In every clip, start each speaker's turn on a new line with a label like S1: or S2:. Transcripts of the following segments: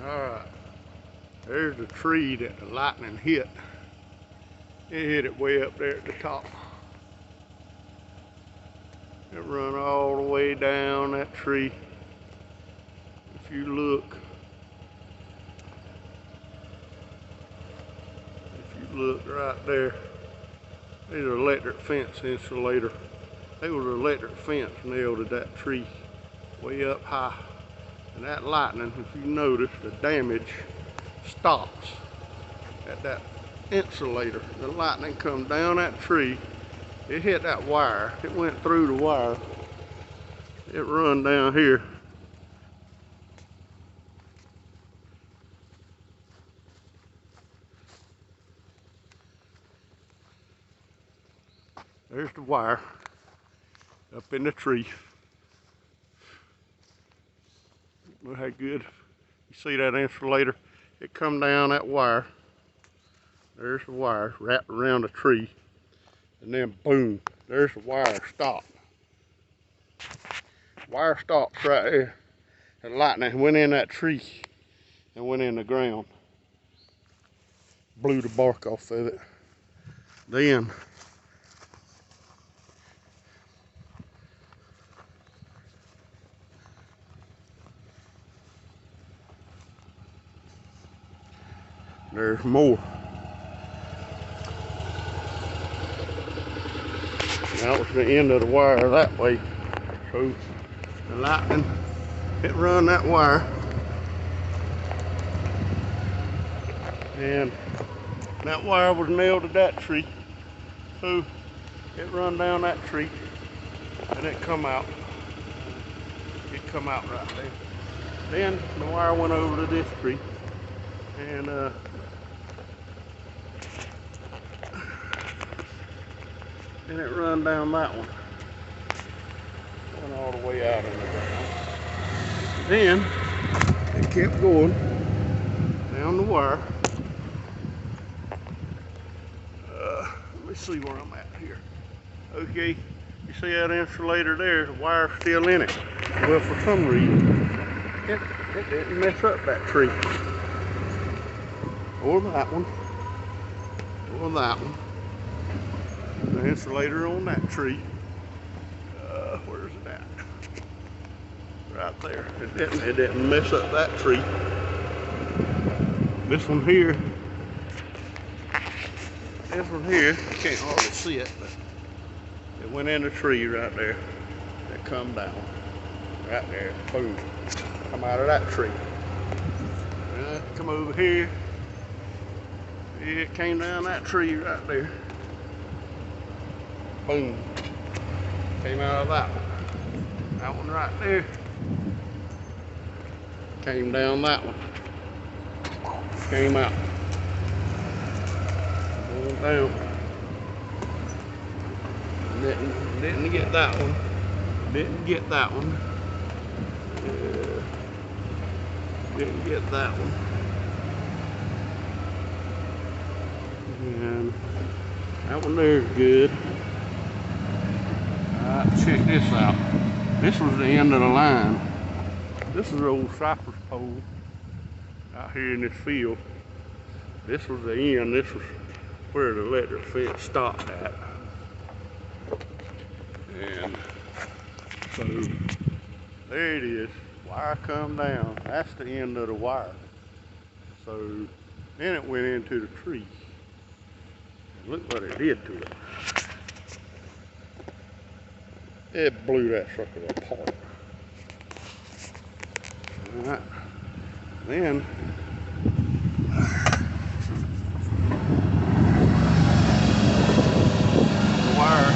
S1: Alright, there's the tree that the lightning hit. It hit it way up there at the top. It run all the way down that tree. If you look, right there, there's an electric fence insulator. There was an electric fence nailed to that tree way up high. And that lightning, if you notice, the damage stops at that insulator. The lightning come down that tree, it hit that wire, it went through the wire, it run down here. There's the wire up in the tree. Look how good. You see that insulator? It come down that wire. There's the wire wrapped around the tree. And then boom, there's the wire stop. Wire stops right there. The lightning went in that tree and went in the ground. Blew the bark off of it. Then there's more. That was the end of the wire that way. So the lightning, it run that wire. And that wire was nailed to that tree. So it run down that tree and it come out. It come out right there. Then the wire went over to this tree. And then it run down that one. Went all the way out in the ground. Then it kept going down the wire. Let me see where I'm at here. Okay, you see that insulator there? The wire's still in it. Well, for some reason, it didn't mess up that tree. Or that one. Or that one. The insulator on that tree. Where's it at? Right there. It didn't mess up that tree. This one here. You can't hardly see it, but it went in the tree right there. It come down. Right there. Boom. Come out of that tree. Come over here. It came down that tree right there. Boom. Came out of that one. That one right there. Came down that one. Came out. Going down. Didn't get that one. Didn't get that one. Didn't get that one. And that one there is good. Check this out. This was the end of the line. This is the old cypress pole out here in this field. This was the end. This was where the electric fence stopped at. And so there it is. Wire come down. That's the end of the wire. So then it went into the tree. And look what it did to it. It blew that sucker apart. Alright. Then the wire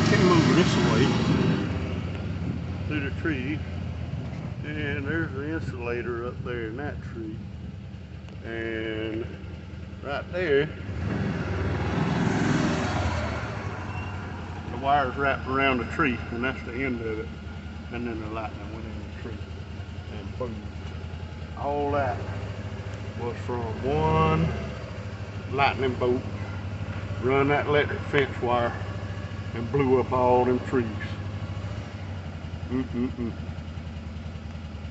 S1: came over this way through the tree, and there's the insulator up there in that tree, and right there the wire's wrapped around the tree, and that's the end of it. And then the lightning went in the tree, and boom. All that was from one lightning bolt, run that electric fence wire, and blew up all them trees.